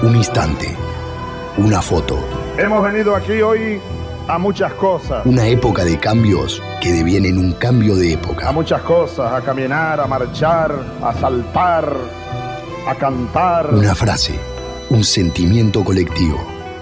Un instante, una foto. Hemos venido aquí hoy a muchas cosas. Una época de cambios que devienen un cambio de época. A muchas cosas, a caminar, a marchar, a saltar, a cantar. Una frase, un sentimiento colectivo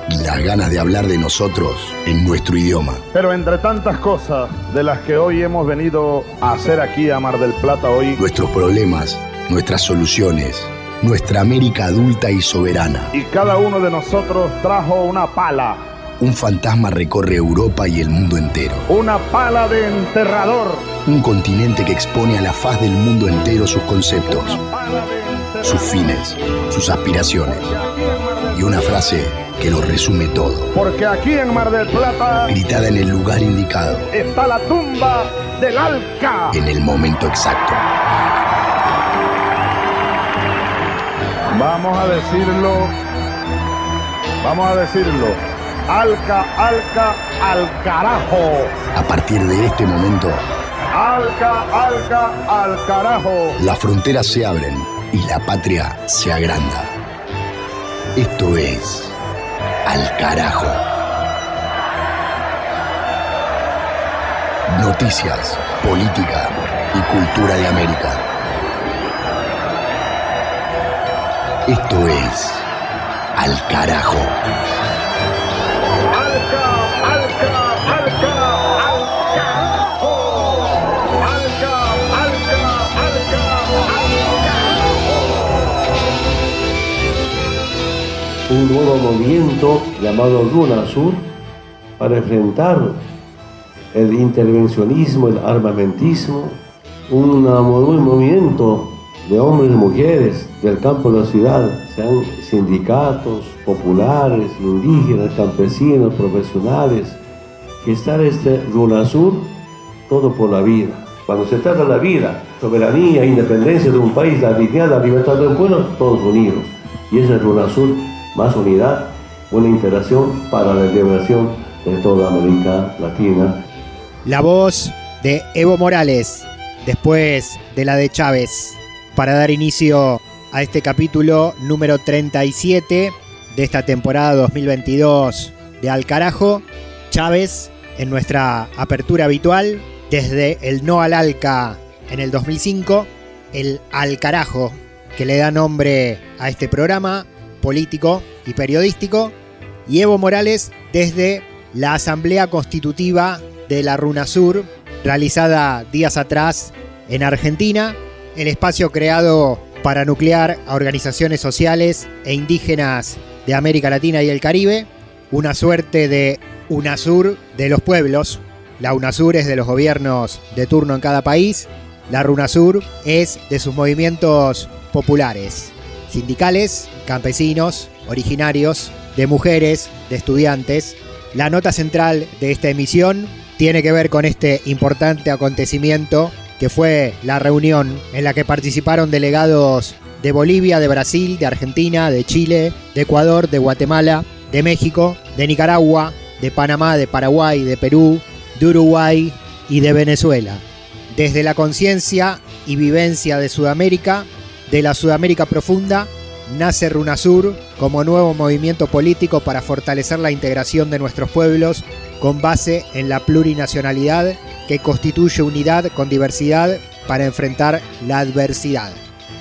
y las ganas de hablar de nosotros en nuestro idioma. Pero entre tantas cosas de las que hoy hemos venido a hacer aquí a Mar del Plata hoy, nuestros problemas, nuestras soluciones, nuestra América adulta y soberana. Y cada uno de nosotros trajo una pala. Un fantasma recorre Europa y el mundo entero. Una pala de enterrador. Un continente que expone a la faz del mundo entero sus conceptos, sus fines, sus aspiraciones. Y una frase que lo resume todo. Porque aquí en Mar del Plata, gritada en el lugar indicado, está la tumba del Alca. En el momento exacto. Vamos a decirlo. Alca, Alca, al carajo. A partir de este momento, Alca, Alca, al carajo. Las fronteras se abren y la patria se agranda. Esto es Al Carajo. Noticias, política y cultura de América. Esto es Al Carajo. Un nuevo movimiento llamado RUNASUR para enfrentar el intervencionismo, el armamentismo, un movimiento de hombres y mujeres del campo de la ciudad, sean sindicatos, populares, indígenas, campesinos, profesionales, que está RUNASUR, todo por la vida. Cuando se trata de la vida, soberanía, independencia de un país, la dignidad, la libertad de un pueblo, todos unidos. Y ese es RUNASUR, más unidad, una integración para la liberación de toda América Latina. La voz de Evo Morales, después de la de Chávez, para dar inicio a este capítulo número 37 de esta temporada 2022 de Al Carajo. Chávez, en nuestra apertura habitual, desde el no al Alca en el 2005, el Al Carajo, que le da nombre a este programa político y periodístico, y Evo Morales desde la Asamblea Constitutiva de la RUNASUR, realizada días atrás en Argentina, el espacio creado para nuclear a organizaciones sociales e indígenas de América Latina y el Caribe, una suerte de UNASUR de los pueblos. La UNASUR es de los gobiernos de turno en cada país, la RUNASUR es de sus movimientos populares, sindicales, campesinos, originarios, de mujeres, de estudiantes. La nota central de esta emisión tiene que ver con este importante acontecimiento que fue la reunión en la que participaron delegados de Bolivia, de Brasil, de Argentina, de Chile, de Ecuador, de Guatemala, de México, de Nicaragua, de Panamá, de Paraguay, de Perú, de Uruguay y de Venezuela. Desde la conciencia y vivencia de Sudamérica, de la Sudamérica profunda, nace RUNASUR como nuevo movimiento político para fortalecer la integración de nuestros pueblos con base en la plurinacionalidad que constituye unidad con diversidad para enfrentar la adversidad.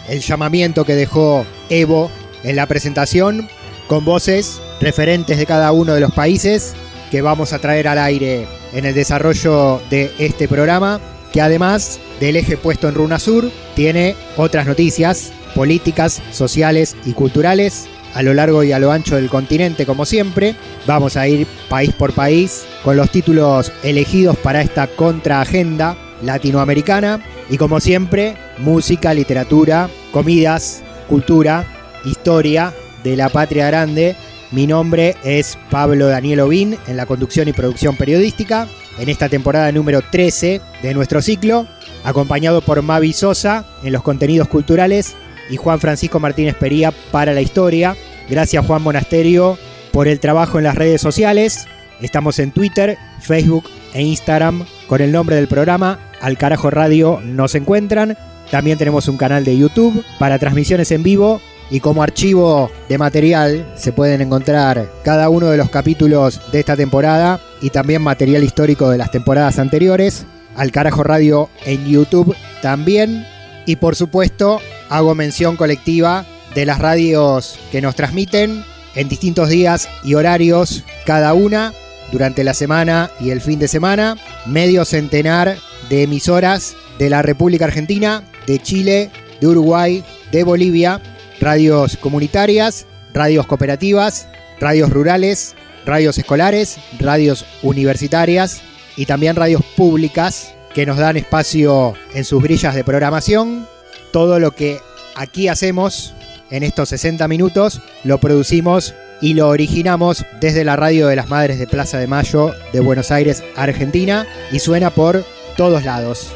El llamamiento que dejó Evo en la presentación, con voces referentes de cada uno de los países que vamos a traer al aire en el desarrollo de este programa, que además del eje puesto en RUNASUR, tiene otras noticias políticas, sociales y culturales a lo largo y a lo ancho del continente, como siempre. Vamos a ir país por país con los títulos elegidos para esta contraagenda latinoamericana y, como siempre, música, literatura, comidas, cultura, historia de la patria grande. Mi nombre es Pablo Daniel Ovín, en la conducción y producción periodística, en esta temporada número 13 de nuestro ciclo, acompañado por Mavi Sosa en los contenidos culturales y Juan Francisco Martínez Pería para la historia. Gracias, Juan Monasterio, por el trabajo en las redes sociales. Estamos en Twitter, Facebook e Instagram con el nombre del programa Al Carajo Radio nos encuentran. También tenemos un canal de YouTube para transmisiones en vivo Y como archivo de material se pueden encontrar cada uno de los capítulos de esta temporada y también material histórico de las temporadas anteriores. Al Carajo Radio en YouTube también. Y por supuesto hago mención colectiva de las radios que nos transmiten en distintos días y horarios cada una durante la semana y el fin de semana. Medio centenar de emisoras de la República Argentina, de Chile, de Uruguay, de Bolivia. Radios comunitarias, radios cooperativas, radios rurales, radios escolares, radios universitarias y también radios públicas que nos dan espacio en sus grillas de programación. Todo lo que aquí hacemos en estos 60 minutos lo producimos y lo originamos desde la radio de las Madres de Plaza de Mayo de Buenos Aires, Argentina, y suena por todos lados,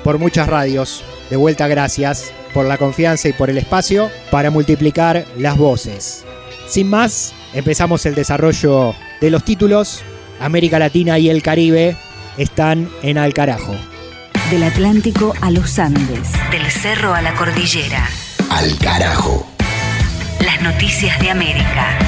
por muchas radios. De vuelta, gracias por la confianza y por el espacio para multiplicar las voces. Sin más, empezamos el desarrollo de los títulos. América Latina y el Caribe están en Al Carajo. Del Atlántico a los Andes, del cerro a la cordillera. Al Carajo. Las noticias de América.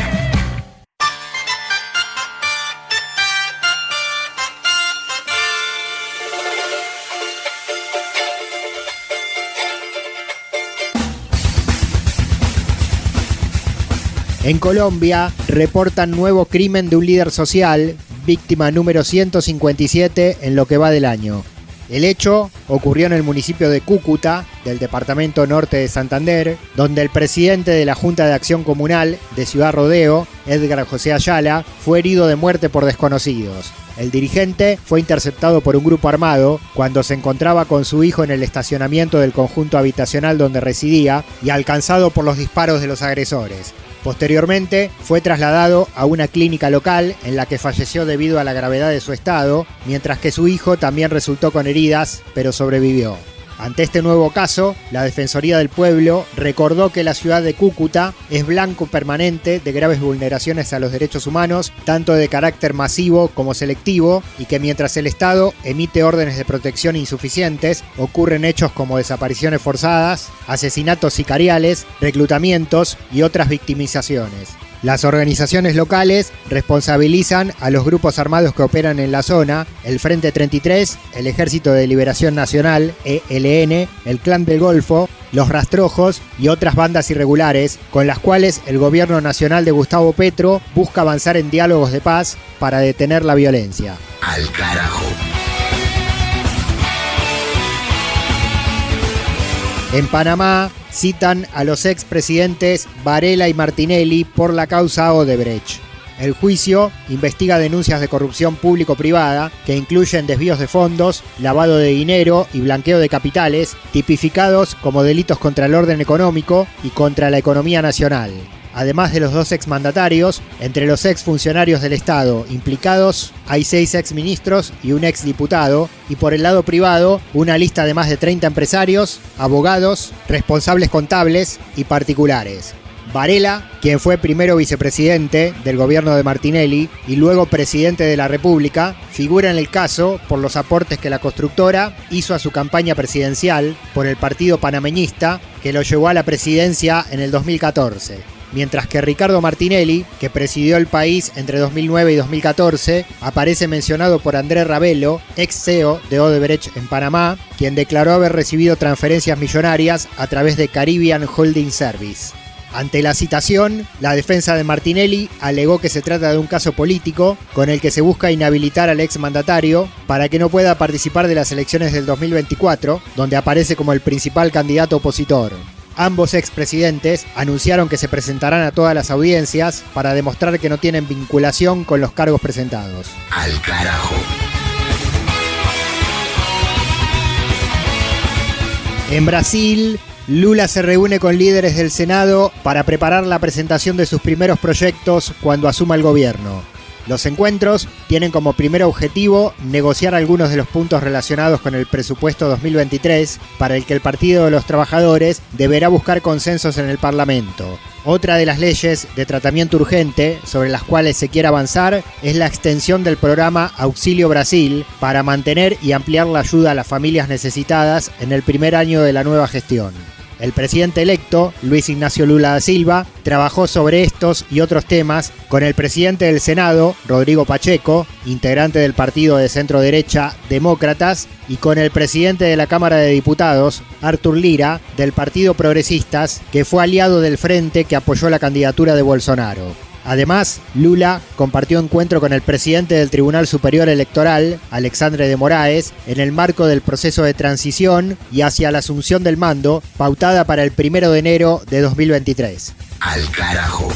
En Colombia reportan nuevo crimen de un líder social, víctima número 157 en lo que va del año. El hecho ocurrió en el municipio de Cúcuta, del departamento norte de Santander, donde el presidente de la Junta de Acción Comunal de Ciudad Rodeo, Edgar José Ayala, fue herido de muerte por desconocidos. El dirigente fue interceptado por un grupo armado cuando se encontraba con su hijo en el estacionamiento del conjunto habitacional donde residía y alcanzado por los disparos de los agresores. Posteriormente fue trasladado a una clínica local en la que falleció debido a la gravedad de su estado, mientras que su hijo también resultó con heridas, pero sobrevivió. Ante este nuevo caso, la Defensoría del Pueblo recordó que la ciudad de Cúcuta es blanco permanente de graves vulneraciones a los derechos humanos, tanto de carácter masivo como selectivo, y que mientras el Estado emite órdenes de protección insuficientes, ocurren hechos como desapariciones forzadas, asesinatos sicariales, reclutamientos y otras victimizaciones. Las organizaciones locales responsabilizan a los grupos armados que operan en la zona, el Frente 33, el Ejército de Liberación Nacional, ELN, el Clan del Golfo, los Rastrojos y otras bandas irregulares, con las cuales el gobierno nacional de Gustavo Petro busca avanzar en diálogos de paz para detener la violencia. Al Carajo. En Panamá citan a los expresidentes Varela y Martinelli por la causa Odebrecht. El juicio investiga denuncias de corrupción público-privada que incluyen desvíos de fondos, lavado de dinero y blanqueo de capitales, tipificados como delitos contra el orden económico y contra la economía nacional. Además de los dos exmandatarios, entre los exfuncionarios del Estado implicados hay 6 exministros y un exdiputado, y por el lado privado una lista de más de 30 empresarios, abogados, responsables contables y particulares. Varela, quien fue primero vicepresidente del gobierno de Martinelli y luego presidente de la República, figura en el caso por los aportes que la constructora hizo a su campaña presidencial por el partido panameñista que lo llevó a la presidencia en el 2014. Mientras que Ricardo Martinelli, que presidió el país entre 2009 y 2014, aparece mencionado por Andrés Ravelo, ex CEO de Odebrecht en Panamá, quien declaró haber recibido transferencias millonarias a través de Caribbean Holding Service. Ante la citación, la defensa de Martinelli alegó que se trata de un caso político con el que se busca inhabilitar al exmandatario para que no pueda participar de las elecciones del 2024, donde aparece como el principal candidato opositor. Ambos expresidentes anunciaron que se presentarán a todas las audiencias para demostrar que no tienen vinculación con los cargos presentados. Al Carajo. En Brasil, Lula se reúne con líderes del Senado para preparar la presentación de sus primeros proyectos cuando asuma el gobierno. Los encuentros tienen como primer objetivo negociar algunos de los puntos relacionados con el presupuesto 2023, para el que el Partido de los Trabajadores deberá buscar consensos en el Parlamento. Otra de las leyes de tratamiento urgente sobre las cuales se quiere avanzar es la extensión del programa Auxilio Brasil para mantener y ampliar la ayuda a las familias necesitadas en el primer año de la nueva gestión. El presidente electo, Luis Ignacio Lula da Silva, trabajó sobre estos y otros temas con el presidente del Senado, Rodrigo Pacheco, integrante del partido de centro-derecha Demócratas, y con el presidente de la Cámara de Diputados, Artur Lira, del Partido Progresistas, que fue aliado del frente que apoyó la candidatura de Bolsonaro. Además, Lula compartió encuentro con el presidente del Tribunal Superior Electoral, Alexandre de Moraes, en el marco del proceso de transición y hacia la asunción del mando, pautada para el 1 de enero de 2023. Al carajo.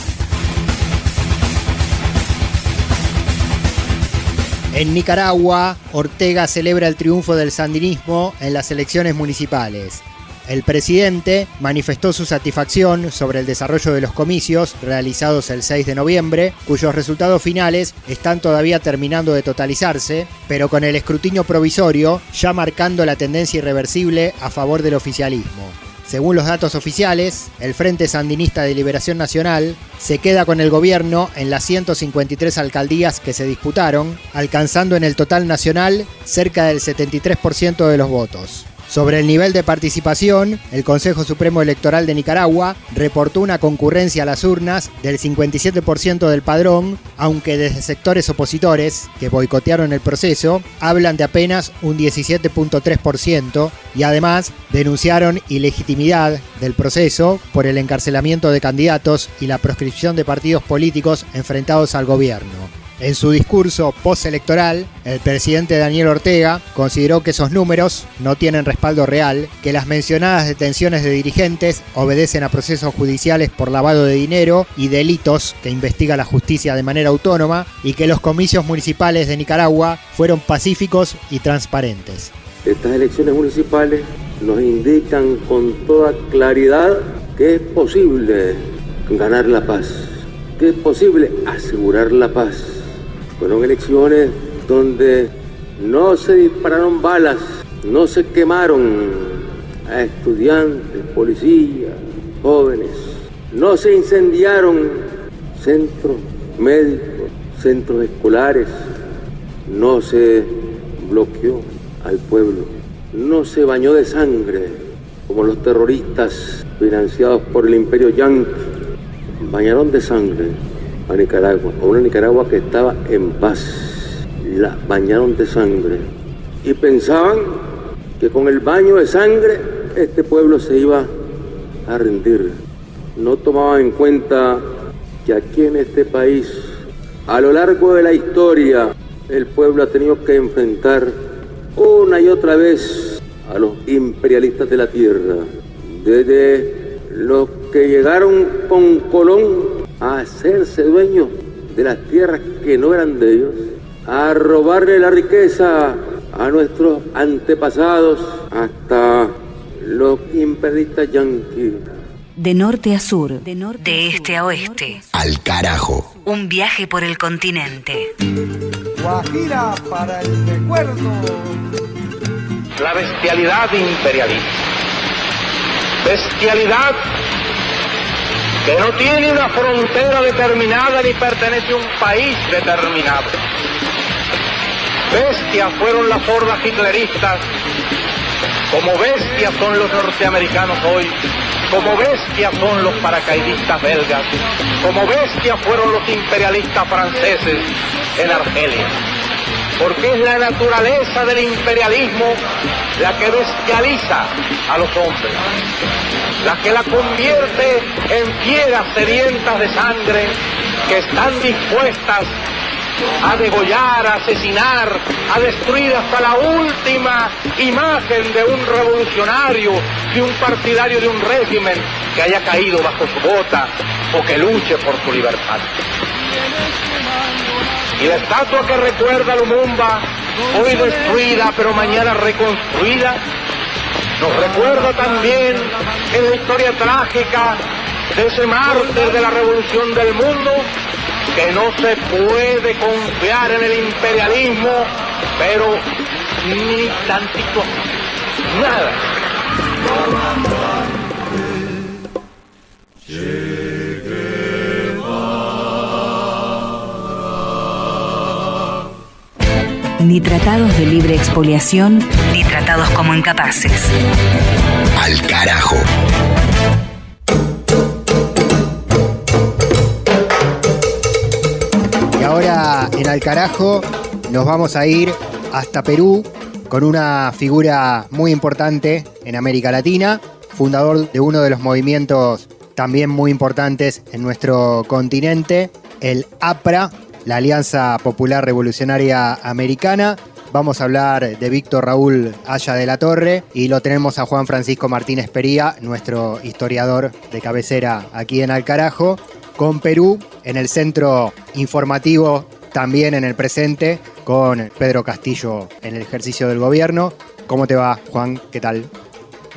En Nicaragua, Ortega celebra el triunfo del sandinismo en las elecciones municipales. El presidente manifestó su satisfacción sobre el desarrollo de los comicios realizados el 6 de noviembre, cuyos resultados finales están todavía terminando de totalizarse, pero con el escrutinio provisorio ya marcando la tendencia irreversible a favor del oficialismo. Según los datos oficiales, el Frente Sandinista de Liberación Nacional se queda con el gobierno en las 153 alcaldías que se disputaron, alcanzando en el total nacional cerca del 73% de los votos. Sobre el nivel de participación, el Consejo Supremo Electoral de Nicaragua reportó una concurrencia a las urnas del 57% del padrón, aunque desde sectores opositores, que boicotearon el proceso, hablan de apenas un 17.3% y además denunciaron ilegitimidad del proceso por el encarcelamiento de candidatos y la proscripción de partidos políticos enfrentados al gobierno. En su discurso postelectoral, el presidente Daniel Ortega consideró que esos números no tienen respaldo real, que las mencionadas detenciones de dirigentes obedecen a procesos judiciales por lavado de dinero y delitos que investiga la justicia de manera autónoma y que los comicios municipales de Nicaragua fueron pacíficos y transparentes. Estas elecciones municipales nos indican con toda claridad que es posible ganar la paz, que es posible asegurar la paz. Fueron elecciones donde no se dispararon balas, no se quemaron a estudiantes, policías, jóvenes, no se incendiaron centros médicos, centros escolares, no se bloqueó al pueblo, no se bañó de sangre como los terroristas financiados por el imperio yanqui bañaron de sangre a Nicaragua, a una Nicaragua que estaba en paz. La bañaron de sangre y pensaban que con el baño de sangre este pueblo se iba a rendir. No tomaban en cuenta que aquí en este país, a lo largo de la historia, el pueblo ha tenido que enfrentar una y otra vez a los imperialistas de la tierra, desde los que llegaron con Colón a hacerse dueños de las tierras que no eran de ellos, a robarle la riqueza a nuestros antepasados, hasta los imperialistas yanquis. De norte a sur, de este a oeste. Al carajo. Un viaje por el continente. Guajira para el recuerdo. La bestialidad imperialista. Bestialidad que no tiene una frontera determinada ni pertenece a un país determinado. Bestias fueron las hordas hitleristas, como bestias son los norteamericanos hoy, como bestias son los paracaidistas belgas, como bestias fueron los imperialistas franceses en Argelia. Porque es la naturaleza del imperialismo la que bestializa a los hombres, la que la convierte en fieras sedientas de sangre que están dispuestas a degollar, a asesinar, a destruir hasta la última imagen de un revolucionario, de un partidario de un régimen que haya caído bajo su bota o que luche por su libertad. Y la estatua que recuerda a Lumumba, hoy destruida pero mañana reconstruida, nos recuerda también en la historia trágica de ese mártir de la revolución del mundo, que no se puede confiar en el imperialismo, pero ni tantito, nada. Ni tratados de libre expoliación, ni tratados como incapaces. Al carajo. Y ahora en Al carajo nos vamos a ir hasta Perú con una figura muy importante en América Latina, fundador de uno de los movimientos también muy importantes en nuestro continente, el APRA, la Alianza Popular Revolucionaria Americana. Vamos a hablar de Víctor Raúl Haya de la Torre y lo tenemos a Juan Francisco Martínez Pería, nuestro historiador de cabecera aquí en Al Carajo, con Perú en el centro informativo, también en el presente, con Pedro Castillo en el ejercicio del gobierno. ¿Cómo te va, Juan? ¿Qué tal?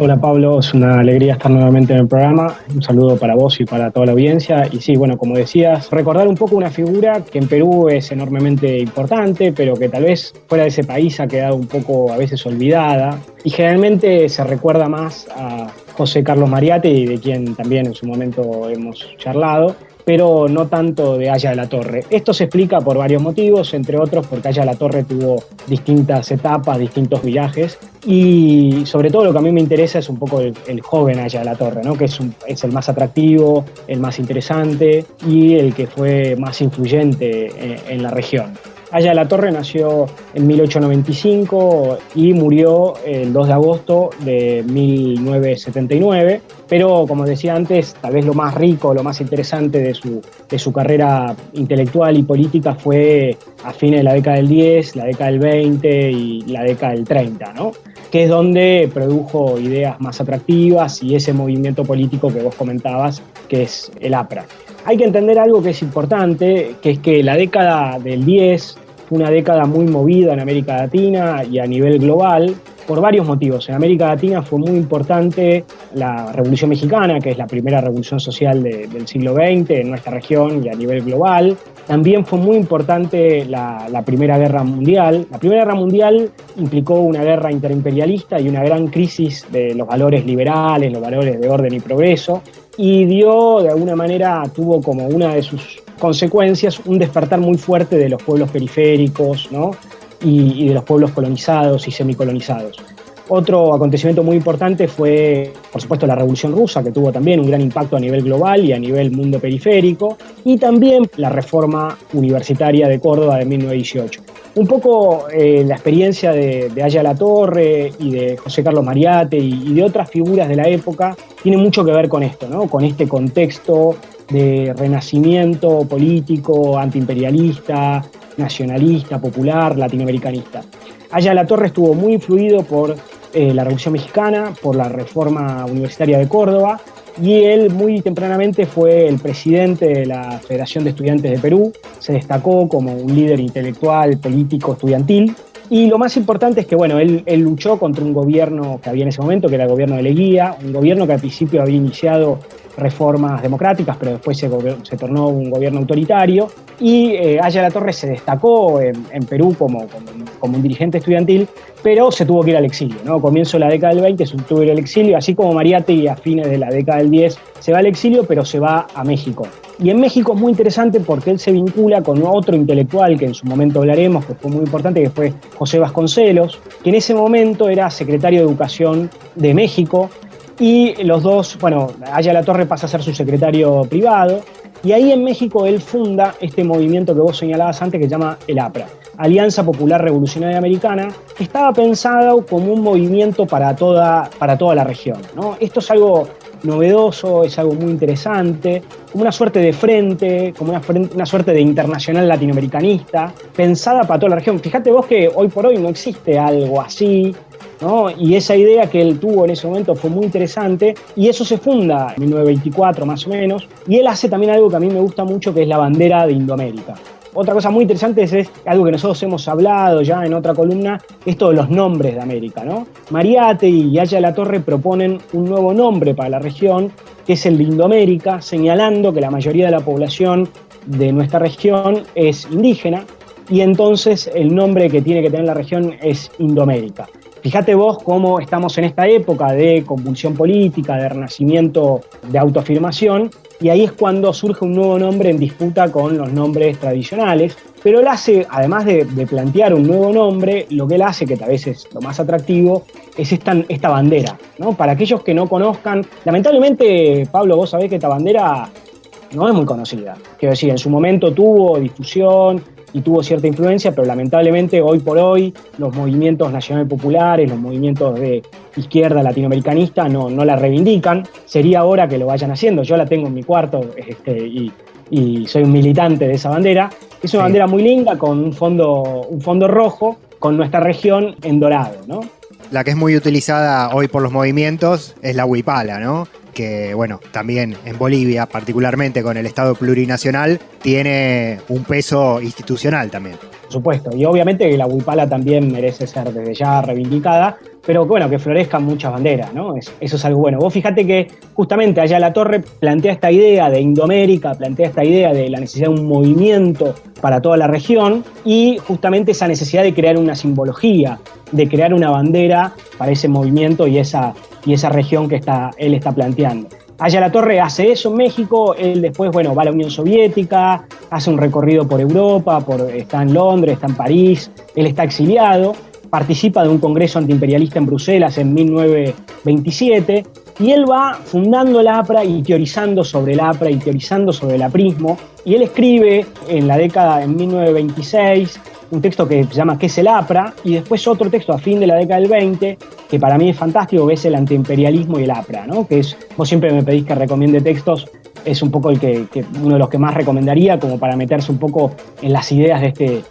Hola Pablo, es una alegría estar nuevamente en el programa. Un saludo para vos y para toda la audiencia. Y sí, bueno, como decías, recordar un poco una figura que en Perú es enormemente importante, pero que tal vez fuera de ese país ha quedado un poco a veces olvidada. Y generalmente se recuerda más a José Carlos Mariátegui, de quien también en su momento hemos charlado, pero no tanto de Haya de la Torre. Esto se explica por varios motivos, entre otros porque Haya de la Torre tuvo distintas etapas, distintos viajes, y sobre todo lo que a mí me interesa es un poco el joven Haya de la Torre, ¿no? Que es el más atractivo, el más interesante y el que fue más influyente en la región. Haya de la Torre nació en 1895 y murió el 2 de agosto de 1979, pero como decía antes, tal vez lo más rico, lo más interesante de su carrera intelectual y política fue a fines de la década del 10, la década del 20 y la década del 30, ¿no? Que es donde produjo ideas más atractivas y ese movimiento político que vos comentabas, que es el APRA. Hay que entender algo que es importante, que es que la década del 10 fue una década muy movida en América Latina y a nivel global por varios motivos. En América Latina fue muy importante la Revolución Mexicana, que es la primera revolución social del siglo XX en nuestra región y a nivel global. También fue muy importante la Primera Guerra Mundial. La Primera Guerra Mundial implicó una guerra interimperialista y una gran crisis de los valores liberales, los valores de orden y progreso, y dio, de alguna manera, tuvo como una de sus consecuencias un despertar muy fuerte de los pueblos periféricos, ¿no? y de los pueblos colonizados y semicolonizados. Otro acontecimiento muy importante fue, por supuesto, la Revolución Rusa, que tuvo también un gran impacto a nivel global y a nivel mundo periférico, y también la reforma universitaria de Córdoba de 1918. Un poco la experiencia de Haya de la Torre y de José Carlos Mariátegui y de otras figuras de la época tiene mucho que ver con esto, ¿no? Con este contexto de renacimiento político, antiimperialista, nacionalista, popular, latinoamericanista. Haya de la Torre estuvo muy influido por la Revolución Mexicana, por la reforma universitaria de Córdoba, y él muy tempranamente fue el presidente de la Federación de Estudiantes de Perú, se destacó como un líder intelectual, político, estudiantil, y lo más importante es que, bueno, él luchó contra un gobierno que había en ese momento, que era el gobierno de Leguía, un gobierno que al principio había iniciado reformas democráticas, pero después se tornó un gobierno autoritario, y Haya de la Torre se destacó en Perú como un dirigente estudiantil, pero se tuvo que ir al exilio, ¿no? Comienzo de la década del 20 se tuvo que ir al exilio, así como Mariátegui a fines de la década del 10 se va al exilio, pero se va a México. Y en México es muy interesante porque él se vincula con otro intelectual que en su momento hablaremos, que fue muy importante, que fue José Vasconcelos, que en ese momento era secretario de Educación de México, y los dos, bueno, Haya de la Torre pasa a ser su secretario privado, y ahí en México él funda este movimiento que vos señalabas antes, que se llama el APRA, Alianza Popular Revolucionaria Americana, que estaba pensado como un movimiento para toda la región, ¿no? Esto es algo novedoso, es algo muy interesante, como una suerte de frente, como una suerte de internacional latinoamericanista, pensada para toda la región. Fíjate vos que hoy por hoy no existe algo así, ¿no? Y esa idea que él tuvo en ese momento fue muy interesante, y eso se funda en 1924 más o menos, y él hace también algo que a mí me gusta mucho, que es la bandera de Indoamérica. Otra cosa muy interesante es algo que nosotros hemos hablado ya en otra columna, esto de los nombres de América, ¿no? Mariátegui y Haya de la Torre proponen un nuevo nombre para la región, que es el de Indoamérica, señalando que la mayoría de la población de nuestra región es indígena, y entonces el nombre que tiene que tener la región es Indoamérica. Fíjate vos cómo estamos en esta época de convulsión política, de renacimiento, de autoafirmación, y ahí es cuando surge un nuevo nombre en disputa con los nombres tradicionales. Pero él hace, además de plantear un nuevo nombre, lo que él hace, que tal vez es lo más atractivo, es esta bandera, ¿no? Para aquellos que no conozcan, lamentablemente, Pablo, vos sabés que esta bandera no es muy conocida. Quiero decir, en su momento tuvo difusión y tuvo cierta influencia, pero lamentablemente hoy por hoy los movimientos nacional populares, los movimientos de izquierda latinoamericanista no la reivindican. Sería hora que lo vayan haciendo. Yo la tengo en mi cuarto y soy un militante de esa bandera. Es una bandera muy linda con un fondo rojo con nuestra región en dorado, ¿no? La que es muy utilizada hoy por los movimientos es la huipala, ¿no? Que, bueno, también en Bolivia, particularmente con el Estado plurinacional, tiene un peso institucional también. Por supuesto, y obviamente que la huipala también merece ser desde ya reivindicada, pero bueno, que florezcan muchas banderas, ¿no? Eso es algo bueno. Vos fíjate que justamente allá La Torre plantea esta idea de Indoamérica, plantea esta idea de la necesidad de un movimiento para toda la región y justamente esa necesidad de crear una simbología, de crear una bandera para ese movimiento y esa región que él está planteando. Allá La Torre hace eso en México, él después, bueno, va a la Unión Soviética, hace un recorrido por Europa, está en Londres, está en París, él está exiliado, participa de un congreso antiimperialista en Bruselas en 1927 y él va fundando el APRA y teorizando sobre el APRA y teorizando sobre el aprismo, y él escribe en 1926 un texto que se llama ¿Qué es el APRA? Y después otro texto a fin de la década del 20, que para mí es fantástico, que es el antiimperialismo y el APRA, ¿no? Que es, vos siempre me pedís que recomiende textos, es un poco uno de los que más recomendaría, como para meterse un poco en las ideas de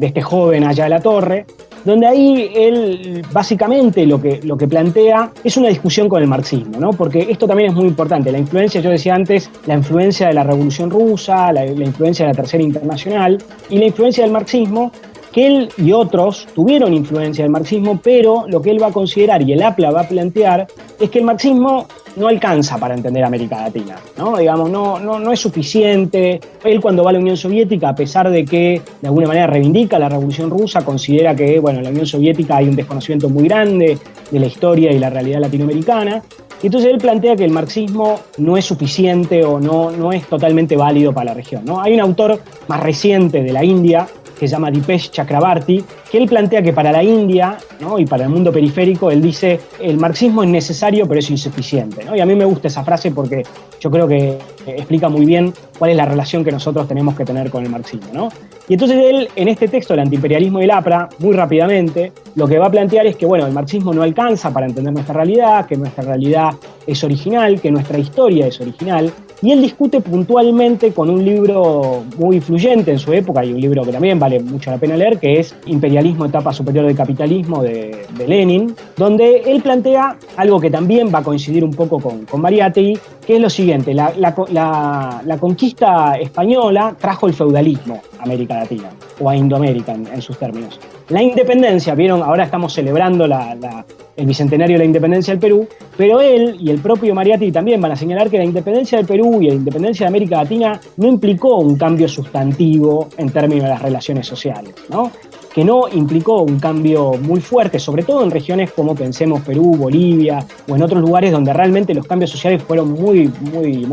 este joven allá de La Torre, donde ahí él básicamente lo que plantea es una discusión con el marxismo, ¿no? Porque esto también es muy importante, la influencia, yo decía antes, la influencia de la Revolución Rusa, la influencia de la Tercera Internacional y la influencia del marxismo, que él y otros tuvieron influencia del marxismo, pero lo que él va a considerar y el APLA va a plantear es que el marxismo no alcanza para entender América Latina, ¿no? Digamos, no es suficiente. Él cuando va a la Unión Soviética, a pesar de que de alguna manera reivindica la Revolución Rusa, considera que, bueno, en la Unión Soviética hay un desconocimiento muy grande de la historia y la realidad latinoamericana. Y entonces él plantea que el marxismo no es suficiente o no es totalmente válido para la región, ¿no? Hay un autor más reciente de la India, que se llama Dipesh Chakrabarty, que él plantea que para la India, ¿no? Y para el mundo periférico, él dice, el marxismo es necesario pero es insuficiente, ¿no? Y a mí me gusta esa frase porque yo creo que explica muy bien cuál es la relación que nosotros tenemos que tener con el marxismo, ¿no? Y entonces él, en este texto, el antiimperialismo y el APRA, muy rápidamente, lo que va a plantear es que, bueno, el marxismo no alcanza para entender nuestra realidad, que nuestra realidad es original, que nuestra historia es original, y él discute puntualmente con un libro muy influyente en su época, y un libro que también vale mucho la pena leer, que es Imperialismo, etapa superior del capitalismo, de Lenin, donde él plantea algo que también va a coincidir un poco con Mariátegui, que es lo siguiente: la conquista española trajo el feudalismo a América Latina, o a Indoamérica en sus términos. La independencia, vieron, ahora estamos celebrando el bicentenario de la independencia del Perú, pero él y el propio Mariátegui también van a señalar que la independencia del Perú y la independencia de América Latina no implicó un cambio sustantivo en términos de las relaciones sociales, ¿no? Que no implicó un cambio muy fuerte, sobre todo en regiones como, pensemos, Perú, Bolivia, o en otros lugares donde realmente los cambios sociales fueron muy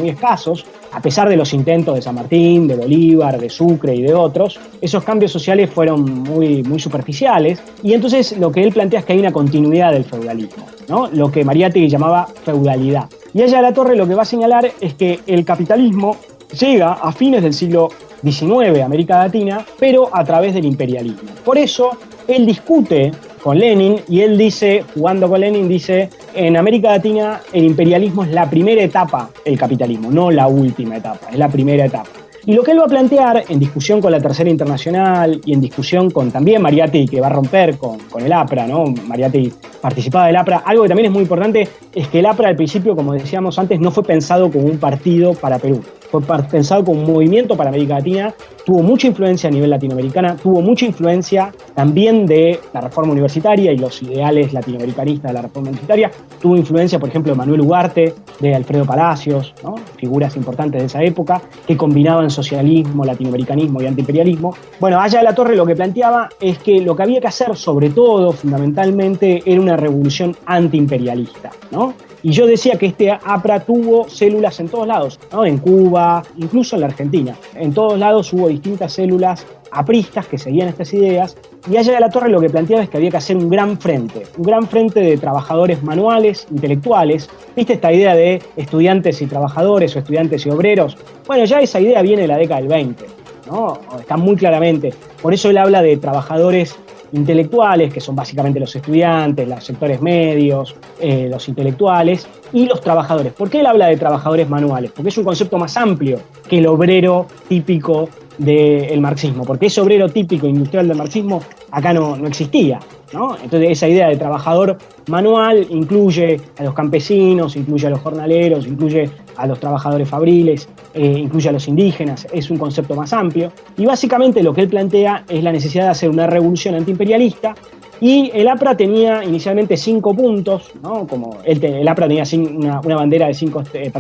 escasos, a pesar de los intentos de San Martín, de Bolívar, de Sucre y de otros. Esos cambios sociales fueron muy superficiales, y entonces lo que él plantea es que hay una continuidad del feudalismo, ¿no? Lo que Mariátegui llamaba feudalidad. Y allá La Torre lo que va a señalar es que el capitalismo llega a fines del siglo XIX a América Latina, pero a través del imperialismo. Por eso él discute con Lenin y él dice, jugando con Lenin, dice, en América Latina el imperialismo es la primera etapa del capitalismo, no la última etapa, es la primera etapa. Y lo que él va a plantear, en discusión con la Tercera Internacional y en discusión con también Mariátegui, que va a romper con el APRA, ¿no? Mariátegui participaba del APRA. Algo que también es muy importante es que el APRA al principio, como decíamos antes, no fue pensado como un partido para Perú. Fue pensado como un movimiento para América Latina, tuvo mucha influencia a nivel latinoamericana, tuvo mucha influencia también de la reforma universitaria y los ideales latinoamericanistas de la reforma universitaria, tuvo influencia, por ejemplo, de Manuel Ugarte, de Alfredo Palacios, ¿no? Figuras importantes de esa época, que combinaban socialismo, latinoamericanismo y antiimperialismo. Bueno, allá La Torre lo que planteaba es que lo que había que hacer, sobre todo, fundamentalmente, era una revolución antiimperialista, ¿no? Y yo decía que este APRA tuvo células en todos lados, ¿no? En Cuba, incluso en la Argentina. En todos lados hubo distintas células apristas que seguían estas ideas, y Aya de la Torre lo que planteaba es que había que hacer un gran frente de trabajadores manuales, intelectuales. ¿Viste esta idea de estudiantes y trabajadores o estudiantes y obreros? Bueno, ya esa idea viene de la década del 20, ¿no? Está muy claramente. Por eso él habla de trabajadores intelectuales, que son básicamente los estudiantes, los sectores medios, los intelectuales, y los trabajadores. ¿Por qué él habla de trabajadores manuales? Porque es un concepto más amplio que el obrero típico del marxismo, porque ese obrero típico industrial del marxismo acá no existía, ¿no? Entonces esa idea de trabajador manual incluye a los campesinos, incluye a los jornaleros, incluye a los trabajadores fabriles, incluye a los indígenas, es un concepto más amplio, y básicamente lo que él plantea es la necesidad de hacer una revolución antiimperialista. Y el APRA tenía inicialmente 5 puntos, ¿no? Como el APRA tenía una bandera de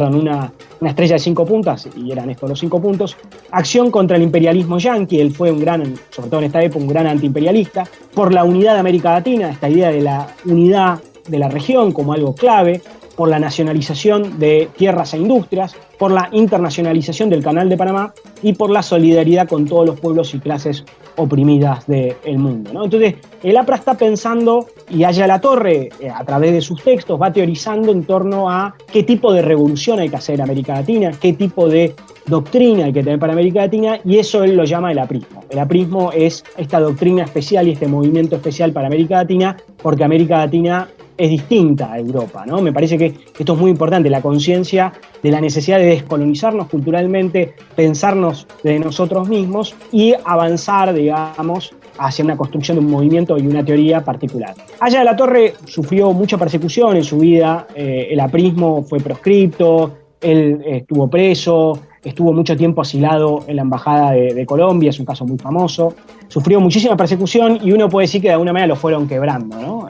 una estrella de 5 puntas, y eran estos los 5 puntos. Acción contra el imperialismo yanqui, él fue sobre todo en esta época, un gran antiimperialista. Por la unidad de América Latina, esta idea de la unidad de la región como algo clave. Por la nacionalización de tierras e industrias, por la internacionalización del Canal de Panamá y por la solidaridad con todos los pueblos y clases oprimidas del mundo, ¿no? Entonces, el APRA está pensando, y Aya de la Torre, a través de sus textos, va teorizando en torno a qué tipo de revolución hay que hacer en América Latina, qué tipo de doctrina hay que tener para América Latina, y eso él lo llama el aprismo. El aprismo es esta doctrina especial y este movimiento especial para América Latina, porque América Latina es distinta a Europa, ¿no? Me parece que esto es muy importante, la conciencia de la necesidad de descolonizarnos culturalmente, pensarnos de nosotros mismos y avanzar, digamos, hacia una construcción de un movimiento y una teoría particular. Aya de la Torre sufrió mucha persecución en su vida, el aprismo fue proscripto, él estuvo preso, estuvo mucho tiempo asilado en la Embajada de Colombia, es un caso muy famoso. Sufrió muchísima persecución y uno puede decir que de alguna manera lo fueron quebrando, ¿no?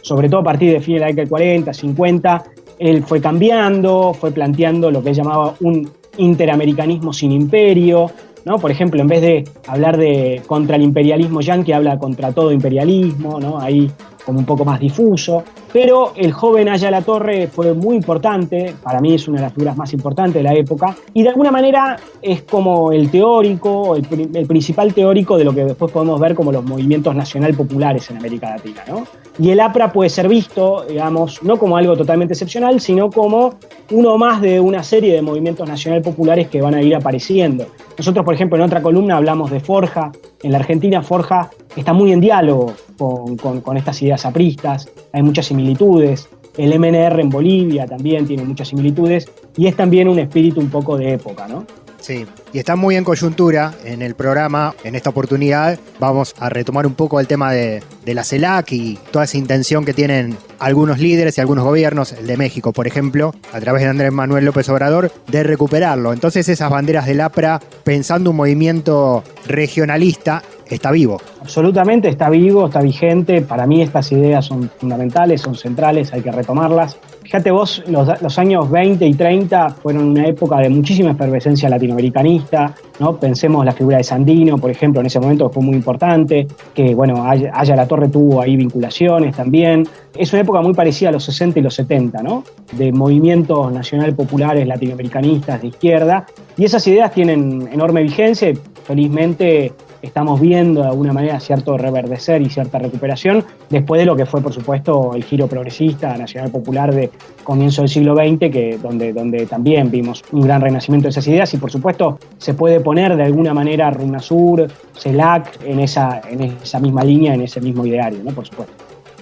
Sobre todo a partir de fines de la década del 40, 50, él fue cambiando, fue planteando lo que él llamaba un interamericanismo sin imperio, ¿no? Por ejemplo, en vez de hablar contra el imperialismo yanqui, habla contra todo imperialismo, ¿no? Ahí como un poco más difuso. Pero el joven Aya de la Torre fue muy importante, para mí es una de las figuras más importantes de la época, y de alguna manera es como el teórico, el principal teórico de lo que después podemos ver como los movimientos nacional populares en América Latina, ¿no? Y el APRA puede ser visto, digamos, no como algo totalmente excepcional, sino como uno más de una serie de movimientos nacional populares que van a ir apareciendo. Nosotros, por ejemplo, en otra columna hablamos de Forja. En la Argentina, Forja está muy en diálogo con estas ideas apristas, hay muchas similitudes. El MNR en Bolivia también tiene muchas similitudes y es también un espíritu un poco de época, ¿no? Sí, y está muy en coyuntura en el programa. En esta oportunidad vamos a retomar un poco el tema de la CELAC y toda esa intención que tienen algunos líderes y algunos gobiernos, el de México, por ejemplo, a través de Andrés Manuel López Obrador, de recuperarlo. Entonces esas banderas del APRA, pensando un movimiento regionalista, está vivo. Absolutamente, está vivo, está vigente. Para mí estas ideas son fundamentales, son centrales, hay que retomarlas. Fíjate vos, los años 20 y 30 fueron una época de muchísima efervescencia latinoamericanista, ¿no? Pensemos la figura de Sandino, por ejemplo, en ese momento fue muy importante, que bueno, Aya de la Torre tuvo ahí vinculaciones también. Es una época muy parecida a los 60 y los 70, ¿no? De movimientos nacional populares latinoamericanistas de izquierda, y esas ideas tienen enorme vigencia y felizmente estamos viendo de alguna manera cierto reverdecer y cierta recuperación después de lo que fue, por supuesto, el giro progresista nacional popular de comienzo del siglo XX, donde también vimos un gran renacimiento de esas ideas y, por supuesto, se puede poner de alguna manera RUNASUR, CELAC en esa misma línea, en ese mismo ideario, ¿no? Por supuesto.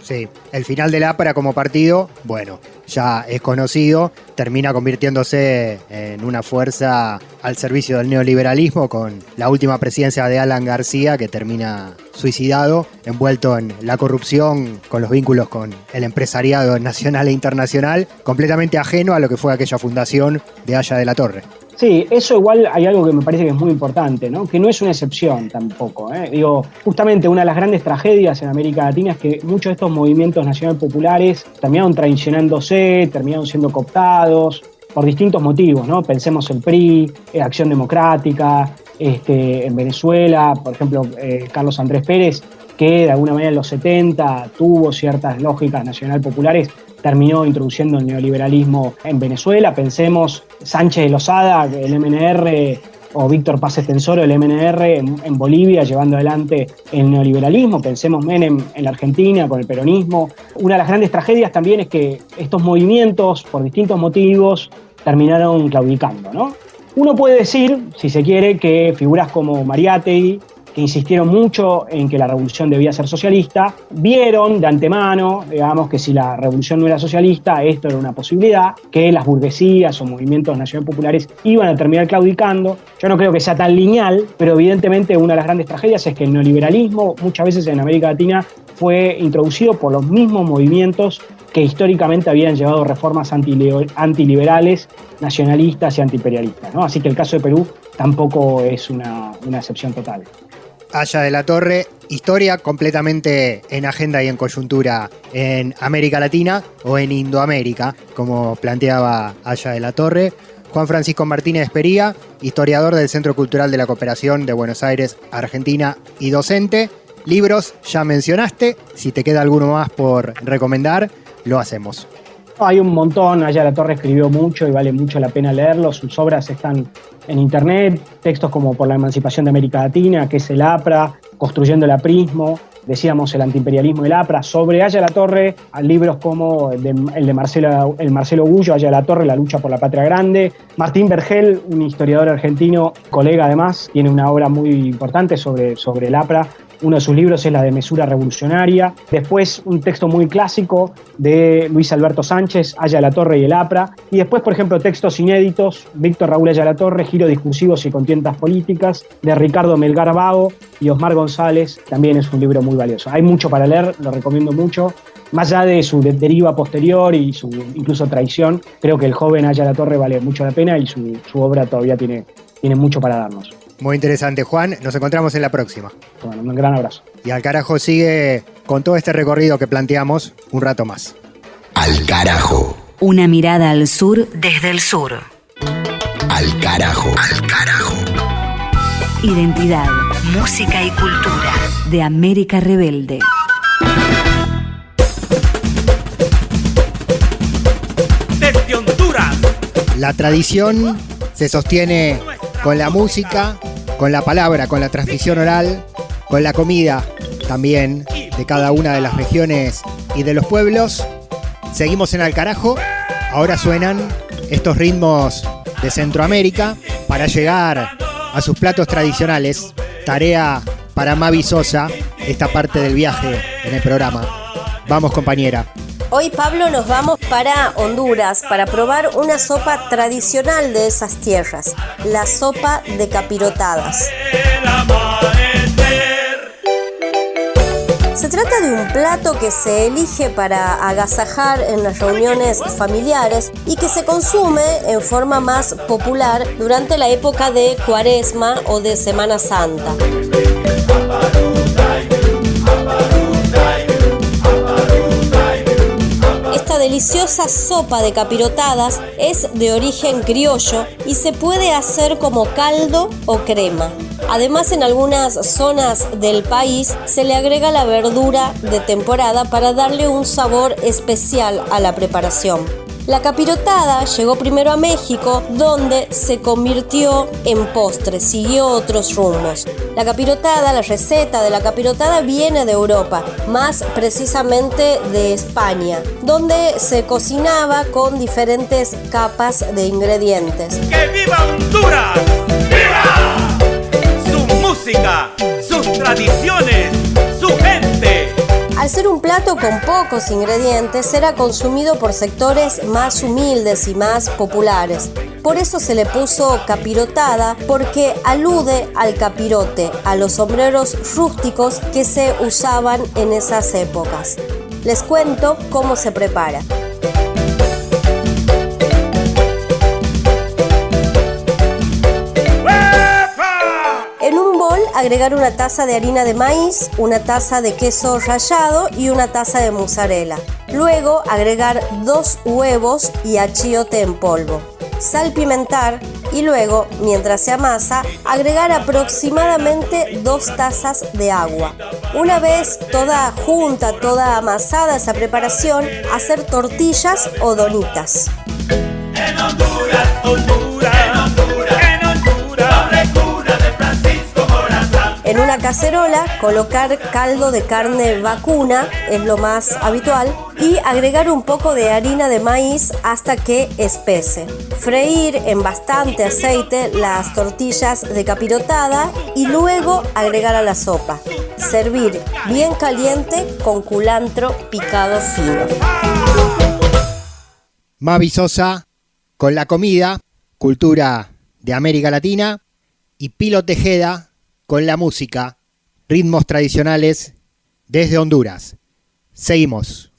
Sí, el final del APRA como partido, bueno, ya es conocido, termina convirtiéndose en una fuerza al servicio del neoliberalismo con la última presidencia de Alan García, que termina suicidado, envuelto en la corrupción, con los vínculos con el empresariado nacional e internacional, completamente ajeno a lo que fue aquella fundación de Aya de la Torre. Sí, eso igual hay algo que me parece que es muy importante, ¿no? Que no es una excepción tampoco, ¿eh? Digo, justamente una de las grandes tragedias en América Latina es que muchos de estos movimientos nacional populares terminaron traicionándose, terminaron siendo cooptados por distintos motivos, ¿no? Pensemos el PRI, Acción Democrática, en Venezuela, por ejemplo, Carlos Andrés Pérez que de alguna manera en los 70 tuvo ciertas lógicas nacional populares, terminó introduciendo el neoliberalismo en Venezuela. Pensemos Sánchez de Lozada, el MNR, o Víctor Paz Estenssoro, el MNR, en Bolivia, llevando adelante el neoliberalismo. Pensemos Menem en la Argentina, con el peronismo. Una de las grandes tragedias también es que estos movimientos, por distintos motivos, terminaron claudicando, ¿no? Uno puede decir, si se quiere, que figuras como Mariátegui, que insistieron mucho en que la revolución debía ser socialista, vieron de antemano, digamos, que si la revolución no era socialista, esto era una posibilidad, que las burguesías o movimientos nacionales populares iban a terminar claudicando. Yo no creo que sea tan lineal, pero evidentemente una de las grandes tragedias es que el neoliberalismo muchas veces en América Latina fue introducido por los mismos movimientos que históricamente habían llevado reformas antiliberales, nacionalistas y antiimperialistas, ¿no? Así que el caso de Perú tampoco es una excepción total. Aya de la Torre, historia completamente en agenda y en coyuntura en América Latina o en Indoamérica, como planteaba Aya de la Torre. Juan Francisco Martínez Espería, historiador del Centro Cultural de la Cooperación de Buenos Aires, Argentina, y docente. Libros ya mencionaste, si te queda alguno más por recomendar, lo hacemos. Hay un montón, Aya de la Torre escribió mucho y vale mucho la pena leerlo. Sus obras están en internet, textos como Por la emancipación de América Latina, que es el APRA, Construyendo el aprismo, decíamos el antiimperialismo del APRA. Sobre Aya de la Torre, libros como el de Marcelo Gullo, Aya de la Torre, La lucha por la patria grande. Martín Vergel, un historiador argentino, colega además, tiene una obra muy importante sobre el APRA. Uno de sus libros es La desmesura revolucionaria. Después un texto muy clásico de Luis Alberto Sánchez, Aya de la Torre y el APRA. Y después, por ejemplo, textos inéditos, Víctor Raúl Aya de la Torre, Giros discursivos y contiendas políticas, de Ricardo Melgar Vago y Osmar González. También es un libro muy valioso. Hay mucho para leer, lo recomiendo mucho. Más allá de su deriva posterior y su incluso traición, creo que el joven Aya de la Torre vale mucho la pena y su obra todavía tiene mucho para darnos. Muy interesante, Juan. Nos encontramos en la próxima. Bueno, un gran abrazo. Y Al Carajo sigue con todo este recorrido que planteamos un rato más. Al Carajo. Una mirada al sur desde el sur. Al Carajo. Al Carajo. Identidad, música y cultura de América Rebelde. Desde Honduras. La tradición se sostiene con la música, con la palabra, con la transmisión oral, con la comida también de cada una de las regiones y de los pueblos. Seguimos en Al Carajo. Ahora suenan estos ritmos de Centroamérica para llegar a sus platos tradicionales. Tarea para Mavi Sosa, esta parte del viaje en el programa. Vamos, compañera. Hoy, Pablo, nos vamos para Honduras para probar una sopa tradicional de esas tierras, la sopa de capirotadas. Se trata de un plato que se elige para agasajar en las reuniones familiares y que se consume en forma más popular durante la época de Cuaresma o de Semana Santa. Esta deliciosa sopa de capirotadas es de origen criollo y se puede hacer como caldo o crema. Además, en algunas zonas del país se le agrega la verdura de temporada para darle un sabor especial a la preparación. La capirotada llegó primero a México, donde se convirtió en postre, siguió otros rumbos. La receta de la capirotada viene de Europa, más precisamente de España, donde se cocinaba con diferentes capas de ingredientes. ¡Que viva Honduras! ¡Viva! Su música, sus tradiciones, su gente. Al ser un plato con pocos ingredientes, era consumido por sectores más humildes y más populares. Por eso se le puso capirotada, porque alude al capirote, a los sombreros rústicos que se usaban en esas épocas. Les cuento cómo se prepara. Agregar una taza de harina de maíz, una taza de queso rallado y una taza de mozzarella. Luego agregar 2 huevos y achiote en polvo. Salpimentar y luego, mientras se amasa, agregar aproximadamente 2 tazas de agua. Una vez toda junta, toda amasada esa preparación, hacer tortillas o donitas. En Honduras, Honduras, en Honduras, en Honduras, doble cuna de Francisco Morazán. En una cacerola, colocar caldo de carne vacuna, es lo más habitual, y agregar un poco de harina de maíz hasta que espese. Freír en bastante aceite las tortillas de capirotada y luego agregar a la sopa. Servir bien caliente con culantro picado fino. Mavi Sosa con la comida, cultura de América Latina, y Pilo Tejeda con la música, ritmos tradicionales desde Honduras. Seguimos.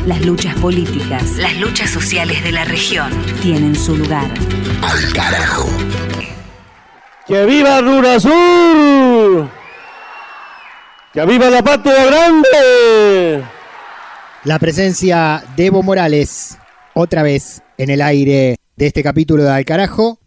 Las luchas políticas, las luchas sociales de la región tienen su lugar. Al carajo. ¡Que viva Runasur! ¡Que viva la patria grande! La presencia de Evo Morales, otra vez en el aire de este capítulo de Al Carajo.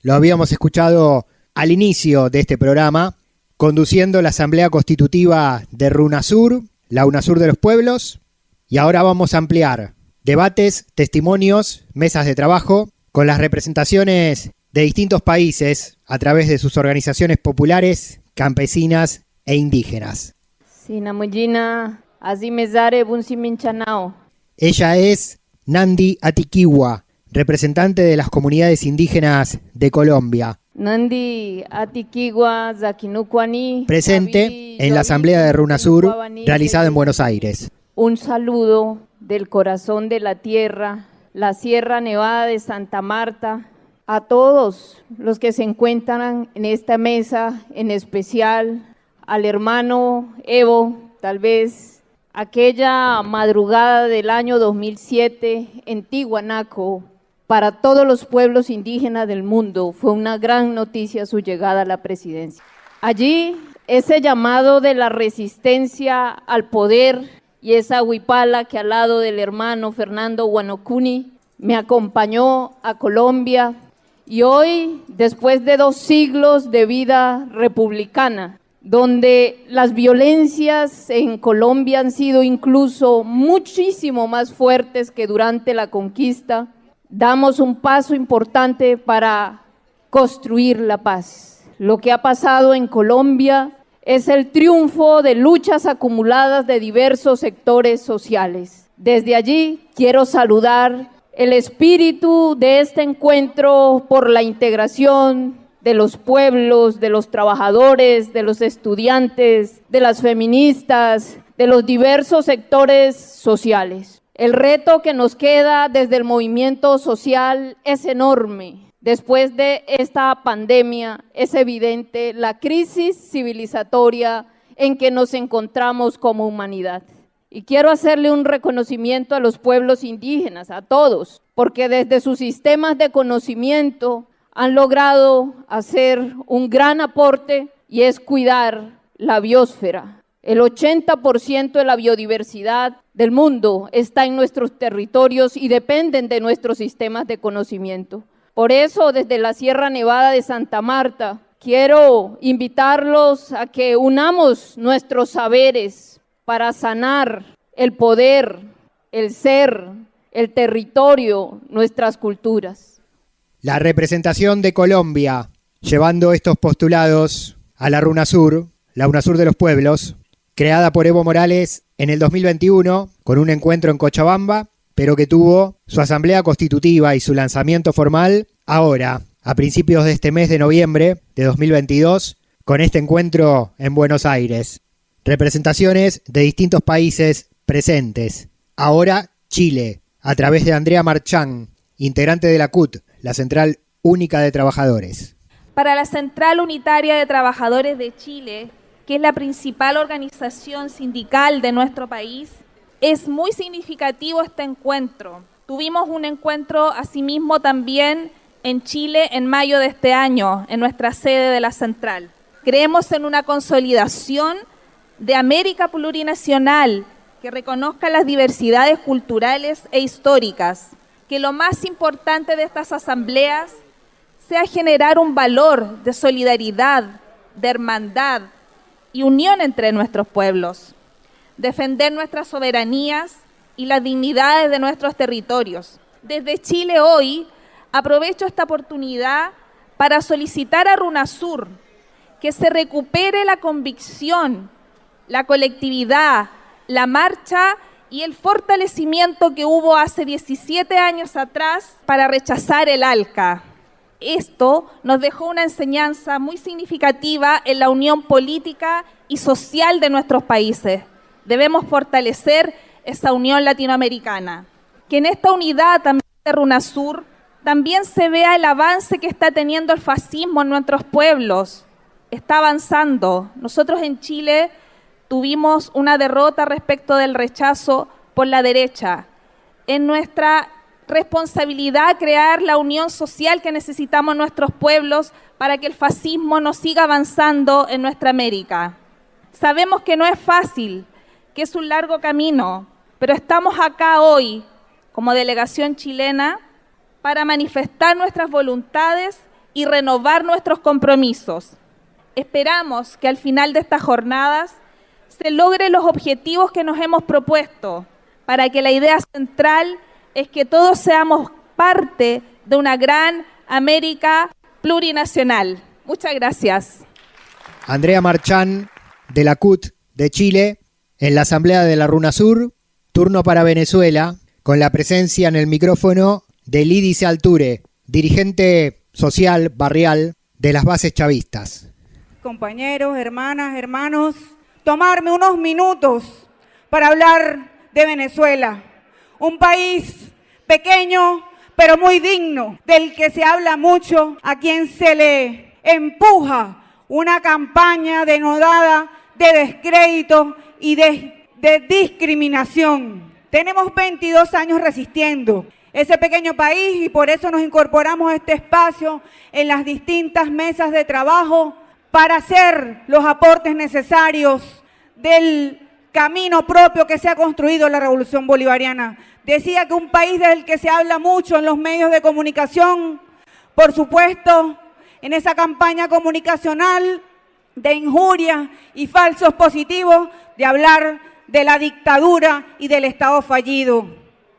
Lo habíamos escuchado al inicio de este programa, conduciendo la Asamblea Constitutiva de RUNASUR, la UNASUR de los Pueblos, y ahora vamos a ampliar debates, testimonios, mesas de trabajo, con las representaciones de distintos países a través de sus organizaciones populares, campesinas e indígenas. Ella es Nandi Atiquiwa, representante de las comunidades indígenas de Colombia. Presente en la Asamblea de RUNASUR realizada en Buenos Aires. Un saludo del corazón de la tierra, la Sierra Nevada de Santa Marta, a todos los que se encuentran en esta mesa, en especial al hermano Evo, tal vez aquella madrugada del año 2007 en Tiwanaku. Para todos los pueblos indígenas del mundo fue una gran noticia su llegada a la presidencia. Allí, ese llamado de la resistencia al poder y esa huipala que al lado del hermano Fernando Guanocuni me acompañó a Colombia, y hoy, después de 2 siglos de vida republicana, donde las violencias en Colombia han sido incluso muchísimo más fuertes que durante la conquista, damos un paso importante para construir la paz. Lo que ha pasado en Colombia es el triunfo de luchas acumuladas de diversos sectores sociales. Desde allí quiero saludar el espíritu de este encuentro por la integración de los pueblos, de los trabajadores, de los estudiantes, de las feministas, de los diversos sectores sociales. El reto que nos queda desde el movimiento social es enorme. Después de esta pandemia es evidente la crisis civilizatoria en que nos encontramos como humanidad. Y quiero hacerle un reconocimiento a los pueblos indígenas, a todos, porque desde sus sistemas de conocimiento han logrado hacer un gran aporte, y es cuidar la biosfera. El 80% de la biodiversidad del mundo está en nuestros territorios y dependen de nuestros sistemas de conocimiento. Por eso, desde la Sierra Nevada de Santa Marta, quiero invitarlos a que unamos nuestros saberes para sanar el poder, el ser, el territorio, nuestras culturas. La representación de Colombia, llevando estos postulados a la RUNASUR, la UNASUR de los Pueblos, creada por Evo Morales en el 2021 con un encuentro en Cochabamba, pero que tuvo su asamblea constitutiva y su lanzamiento formal ahora, a principios de este mes de noviembre de 2022, con este encuentro en Buenos Aires. Representaciones de distintos países presentes. Ahora Chile, a través de Andrea Marchán, integrante de la CUT, la Central Única de Trabajadores. Para la Central Unitaria de Trabajadores de Chile, que es la principal organización sindical de nuestro país, es muy significativo este encuentro. Tuvimos un encuentro asimismo también en Chile en mayo de este año, en nuestra sede de la Central. Creemos en una consolidación de América plurinacional que reconozca las diversidades culturales e históricas, que lo más importante de estas asambleas sea generar un valor de solidaridad, de hermandad y unión entre nuestros pueblos, defender nuestras soberanías y las dignidades de nuestros territorios. Desde Chile hoy aprovecho esta oportunidad para solicitar a RUNASUR que se recupere la convicción, la colectividad, la marcha y el fortalecimiento que hubo hace 17 años atrás para rechazar el ALCA. Esto nos dejó una enseñanza muy significativa en la unión política y social de nuestros países. Debemos fortalecer esa unión latinoamericana. Que en esta unidad también de RUNASUR también se vea el avance que está teniendo el fascismo en nuestros pueblos. Está avanzando. Nosotros en Chile tuvimos una derrota respecto del rechazo por la derecha. Es nuestra responsabilidad crear la unión social que necesitamos en nuestros pueblos para que el fascismo no siga avanzando en nuestra América. Sabemos que no es fácil, que es un largo camino, pero estamos acá hoy como delegación chilena para manifestar nuestras voluntades y renovar nuestros compromisos. Esperamos que al final de estas jornadas se logren los objetivos que nos hemos propuesto, para que la idea central es que todos seamos parte de una gran América plurinacional. Muchas gracias. Andrea Marchán, de la CUT de Chile, en la Asamblea de la RUNASUR. Turno para Venezuela, con la presencia en el micrófono de Lídice Alture, dirigente social barrial de las bases chavistas. Compañeros, hermanas, hermanos, tomarme unos minutos para hablar de Venezuela, un país pequeño pero muy digno, del que se habla mucho, a quien se le empuja una campaña denodada de descrédito y de discriminación. Tenemos 22 años resistiendo ese pequeño país y por eso nos incorporamos a este espacio en las distintas mesas de trabajo para hacer los aportes necesarios del camino propio que se ha construido la Revolución Bolivariana. Decía que un país del que se habla mucho en los medios de comunicación, por supuesto, en esa campaña comunicacional de injuria y falsos positivos, de hablar de la dictadura y del Estado fallido.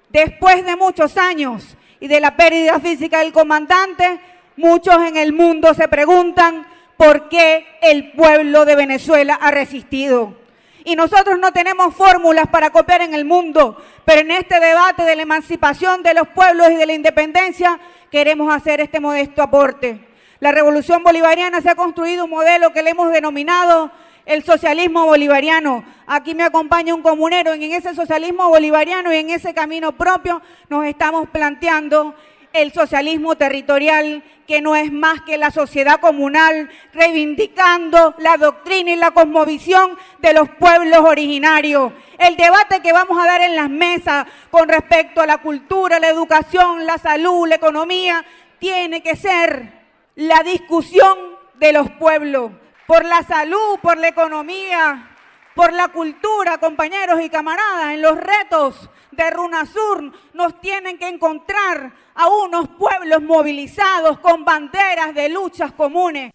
Después de muchos años y de la pérdida física del comandante, muchos en el mundo se preguntan por qué el pueblo de Venezuela ha resistido. Y nosotros no tenemos fórmulas para copiar en el mundo, pero en este debate de la emancipación de los pueblos y de la independencia queremos hacer este modesto aporte. La Revolución Bolivariana se ha construido un modelo que le hemos denominado el socialismo bolivariano. Aquí me acompaña un comunero, y en ese socialismo bolivariano y en ese camino propio nos estamos planteando el socialismo territorial, que no es más que la sociedad comunal, reivindicando la doctrina y la cosmovisión de los pueblos originarios. El debate que vamos a dar en las mesas con respecto a la cultura, la educación, la salud, la economía, tiene que ser la discusión de los pueblos, por la salud, por la economía, por la cultura, compañeros y camaradas. En los retos de RUNASUR nos tienen que encontrar a unos pueblos movilizados con banderas de luchas comunes.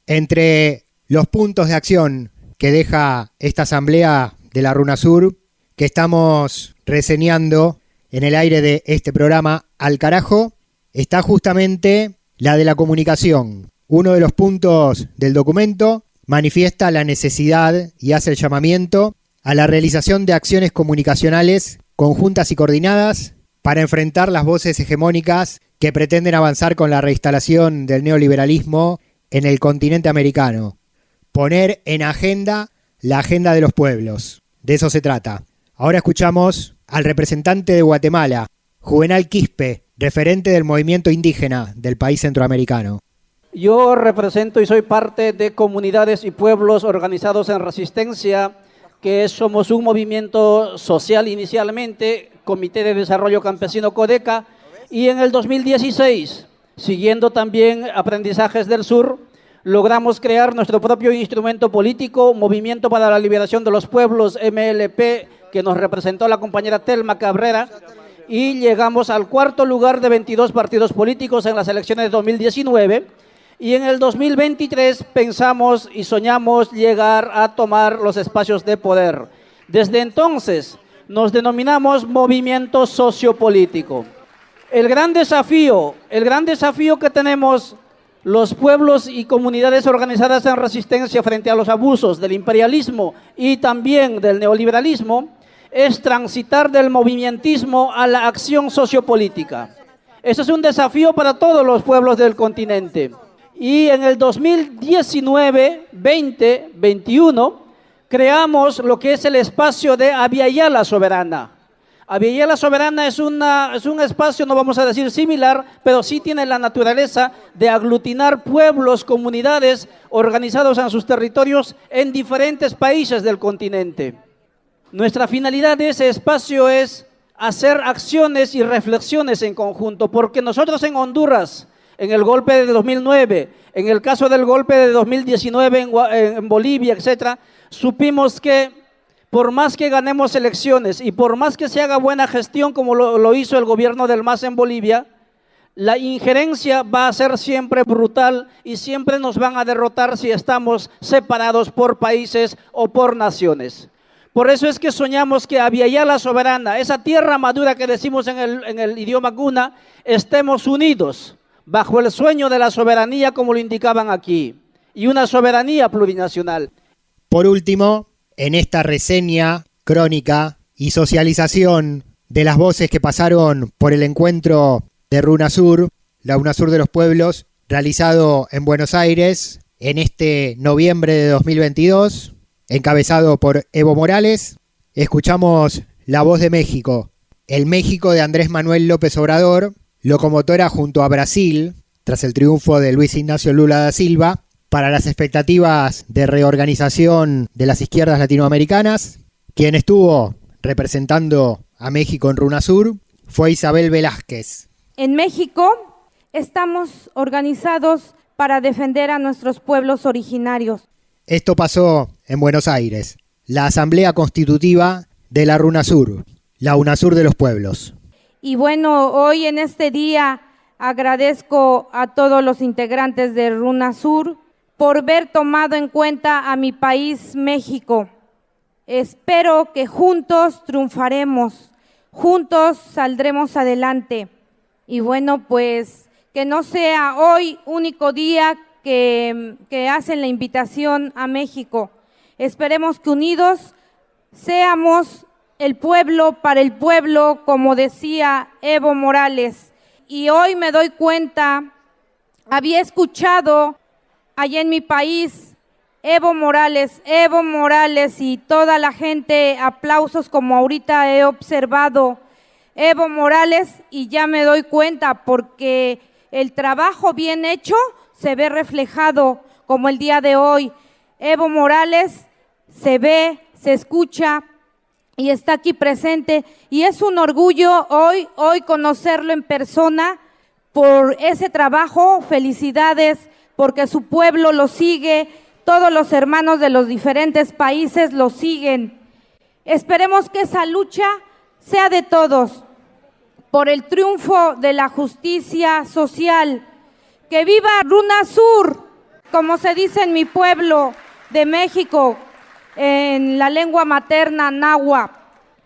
Entre los puntos de acción que deja esta asamblea de la RUNASUR, que estamos reseñando en el aire de este programa Al Carajo, está justamente la de la comunicación. Uno de los puntos del documento manifiesta la necesidad y hace el llamamiento a la realización de acciones comunicacionales conjuntas y coordinadas para enfrentar las voces hegemónicas que pretenden avanzar con la reinstalación del neoliberalismo en el continente americano. Poner en agenda la agenda de los pueblos. De eso se trata. Ahora escuchamos al representante de Guatemala, Juvenal Quispe, referente del movimiento indígena del país centroamericano. Yo represento y soy parte de comunidades y pueblos organizados en resistencia, que somos un movimiento social inicialmente, Comité de Desarrollo Campesino Codeca, y en el 2016, siguiendo también aprendizajes del sur, logramos crear nuestro propio instrumento político, Movimiento para la Liberación de los Pueblos, MLP, que nos representó la compañera Telma Cabrera, y llegamos al cuarto lugar de 22 partidos políticos en las elecciones de 2019. Y en el 2023 pensamos y soñamos llegar a tomar los espacios de poder. Desde entonces nos denominamos movimiento sociopolítico. El gran desafío que tenemos los pueblos y comunidades organizadas en resistencia frente a los abusos del imperialismo y también del neoliberalismo es transitar del movimentismo a la acción sociopolítica. Eso es un desafío para todos los pueblos del continente. Y en el 2019, 20, 21, creamos lo que es el espacio de Abya-Yala Soberana. Abya-Yala Soberana es un espacio, no vamos a decir similar, pero sí tiene la naturaleza de aglutinar pueblos, comunidades organizados en sus territorios en diferentes países del continente. Nuestra finalidad de ese espacio es hacer acciones y reflexiones en conjunto, porque nosotros en Honduras, en el golpe de 2009, en el caso del golpe de 2019 en Bolivia, etcétera, supimos que por más que ganemos elecciones y por más que se haga buena gestión como lo hizo el gobierno del MAS en Bolivia, la injerencia va a ser siempre brutal y siempre nos van a derrotar si estamos separados por países o por naciones. Por eso es que soñamos que Abya-Yala Soberana, esa tierra madura que decimos en el idioma guna, estemos unidos bajo el sueño de la soberanía como lo indicaban aquí, y una soberanía plurinacional. Por último, en esta reseña, crónica y socialización de las voces que pasaron por el encuentro de RUNASUR, la UNASUR de los Pueblos, realizado en Buenos Aires en este noviembre de 2022, encabezado por Evo Morales, escuchamos la voz de México, el México de Andrés Manuel López Obrador, locomotora junto a Brasil, tras el triunfo de Luis Ignacio Lula da Silva, para las expectativas de reorganización de las izquierdas latinoamericanas. Quien estuvo representando a México en RUNASUR fue Isabel Velázquez. En México estamos organizados para defender a nuestros pueblos originarios. Esto pasó en Buenos Aires, la Asamblea Constitutiva de la RUNASUR, la UNASUR de los Pueblos. Y bueno, hoy en este día agradezco a todos los integrantes de RUNASUR por haber tomado en cuenta a mi país, México. Espero que juntos triunfaremos, juntos saldremos adelante. Y bueno, pues que no sea hoy único día que hacen la invitación a México. Esperemos que unidos seamos el pueblo para el pueblo, como decía Evo Morales. Y hoy me doy cuenta, había escuchado allá en mi país, Evo Morales y toda la gente, aplausos como ahorita he observado, Evo Morales, y ya me doy cuenta porque el trabajo bien hecho se ve reflejado como el día de hoy. Evo Morales se ve, se escucha y está aquí presente, y es un orgullo hoy conocerlo en persona por ese trabajo. Felicidades, porque su pueblo lo sigue, todos los hermanos de los diferentes países lo siguen. Esperemos que esa lucha sea de todos, por el triunfo de la justicia social. ¡Que viva RUNASUR! Como se dice en mi pueblo de México, en la lengua materna náhuatl,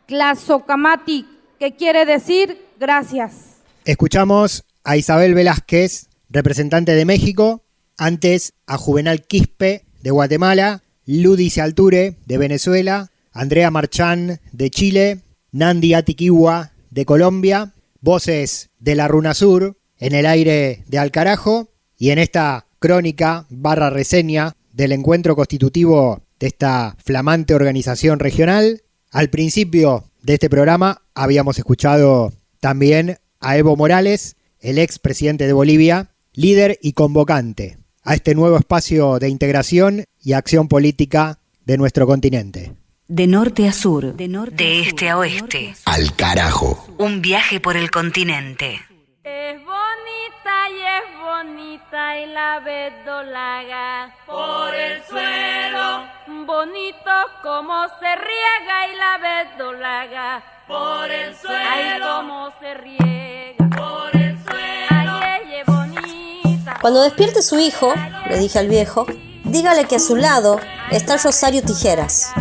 Tlazocamati, que quiere decir gracias. Escuchamos a Isabel Velázquez, representante de México, antes a Juvenal Quispe de Guatemala, Ludice Alture de Venezuela, Andrea Marchán de Chile, Nandi Atiquihua de Colombia, voces de la RUNASUR en el aire de Alcarajo, y en esta crónica / reseña del encuentro constitutivo de esta flamante organización regional. Al principio de este programa habíamos escuchado también a Evo Morales, el expresidente de Bolivia, líder y convocante a este nuevo espacio de integración y acción política de nuestro continente. De norte a sur, de este a oeste. Al carajo. Un viaje por el continente. Es bonita y es bonita. está y la verdolaga por el suelo. Bonito como se riega y la verdolaga por el suelo. Ay, cómo se riega por el suelo. Ay, ella es bonita. Cuando despierte su hijo, le dije al viejo, dígale que a su lado está Rosario Tijeras.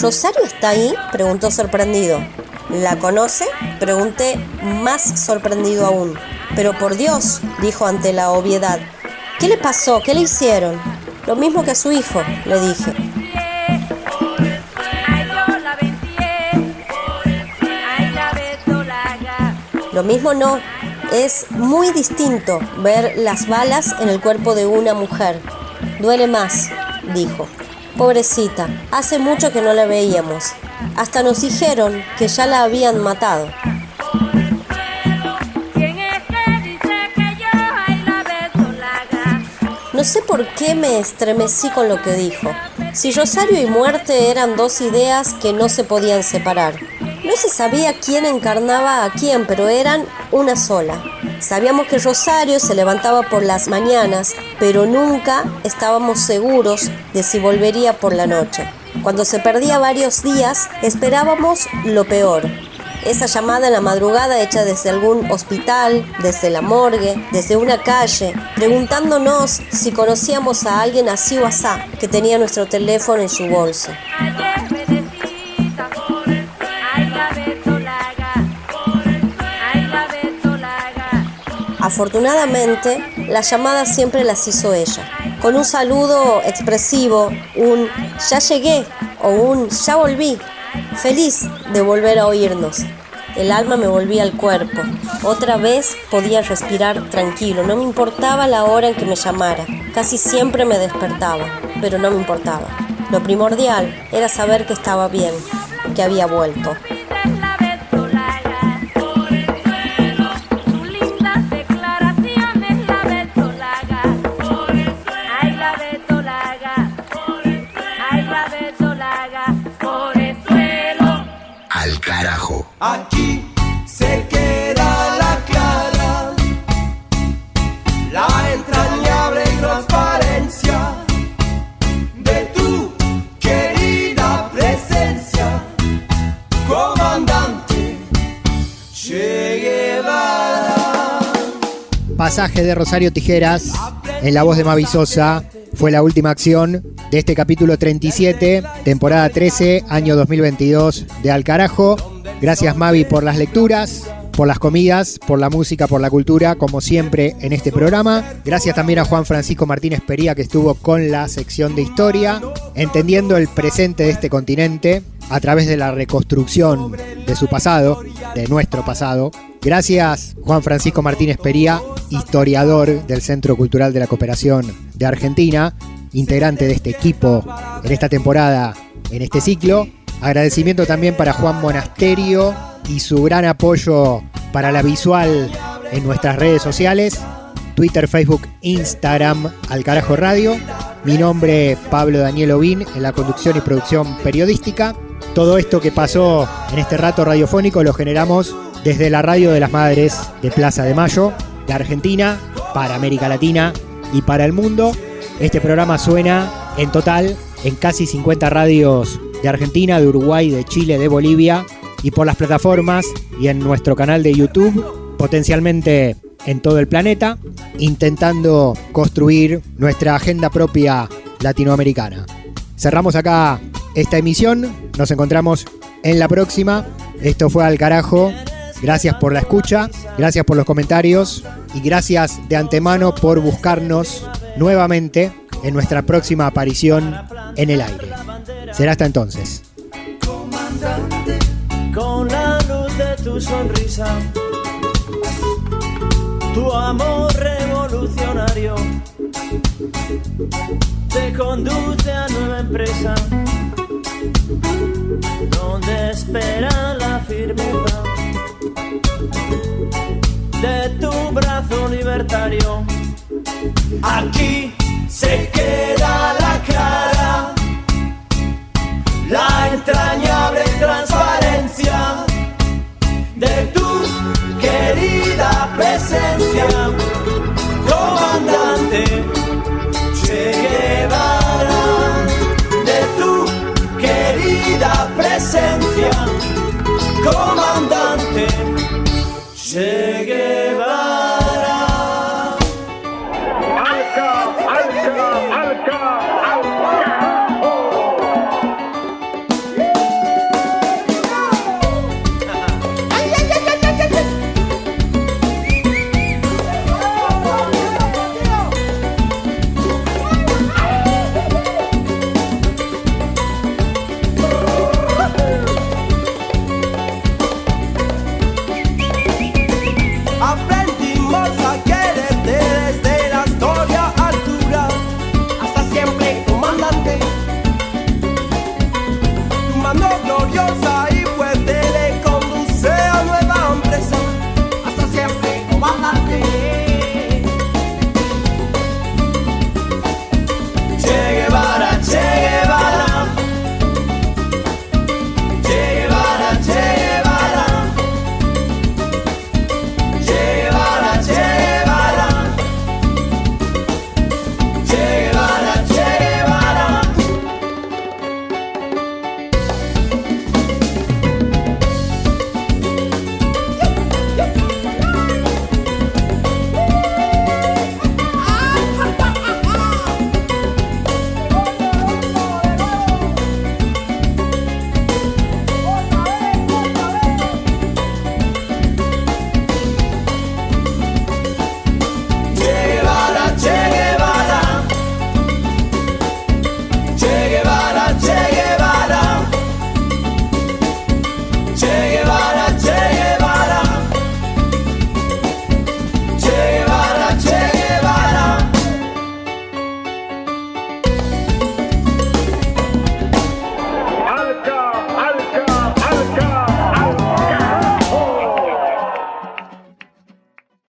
¿Rosario está ahí?, preguntó sorprendido. ¿La conoce?, pregunté más sorprendido aún. Pero por Dios, dijo ante la obviedad. ¿Qué le pasó? ¿Qué le hicieron? Lo mismo que a su hijo, le dije. Lo mismo no, es muy distinto ver las balas en el cuerpo de una mujer. Duele más, dijo. Pobrecita, hace mucho que no la veíamos. Hasta nos dijeron que ya la habían matado. No sé por qué me estremecí con lo que dijo. Si Rosario y muerte eran dos ideas que no se podían separar. No se sabía quién encarnaba a quién, pero eran una sola. Sabíamos que Rosario se levantaba por las mañanas, pero nunca estábamos seguros de si volvería por la noche. Cuando se perdía varios días, esperábamos lo peor. Esa llamada en la madrugada hecha desde algún hospital, desde la morgue, desde una calle, preguntándonos si conocíamos a alguien así o asá, que tenía nuestro teléfono en su bolso. Afortunadamente, las llamadas siempre las hizo ella, con un saludo expresivo, un «ya llegué» o un «ya volví», feliz de volver a oírnos. El alma me volvía al cuerpo. Otra vez podía respirar tranquilo, no me importaba la hora en que me llamara. Casi siempre me despertaba, pero no me importaba. Lo primordial era saber que estaba bien, que había vuelto. Al carajo. Aquí se queda la clara, la entrañable transparencia de tu querida presencia, comandante Che Guevara. Pasaje de Rosario Tijeras en la voz de Mavi Sosa. Fue la última acción de este capítulo 37, temporada 13, año 2022 de Al Carajo. Gracias, Mavi, por las lecturas, por las comidas, por la música, por la cultura, como siempre en este programa. Gracias también a Juan Francisco Martínez Pería, que estuvo con la sección de historia, entendiendo el presente de este continente a través de la reconstrucción de su pasado, de nuestro pasado. Gracias, Juan Francisco Martínez Pería, historiador del Centro Cultural de la Cooperación de Argentina, integrante de este equipo en esta temporada, en este ciclo. Agradecimiento también para Juan Monasterio y su gran apoyo para la visual en nuestras redes sociales, Twitter, Facebook, Instagram, Al Carajo Radio. Mi nombre, Pablo Daniel Ovín, en la conducción y producción periodística. Todo esto que pasó en este rato radiofónico lo generamos desde la Radio de las Madres de Plaza de Mayo, de Argentina, para América Latina y para el mundo. Este programa suena en total en casi 50 radios de Argentina, de Uruguay, de Chile, de Bolivia, y por las plataformas y en nuestro canal de YouTube, potencialmente en todo el planeta, intentando construir nuestra agenda propia latinoamericana. Cerramos acá esta emisión, nos encontramos en la próxima. Esto fue Al Carajo. Gracias por la escucha, gracias por los comentarios y gracias de antemano por buscarnos nuevamente en nuestra próxima aparición en el aire. Será hasta entonces. Comandante, con la luz de tu sonrisa, tu amor revolucionario te conduce a nueva empresa, donde espera la firmeza de tu brazo libertario. Aquí se queda la clara, la entrañable transparencia de tu querida presencia. presencia, comandante Che Guevara, de tu querida presencia, comandante Che Guevara. Alca, alca, alca, alca.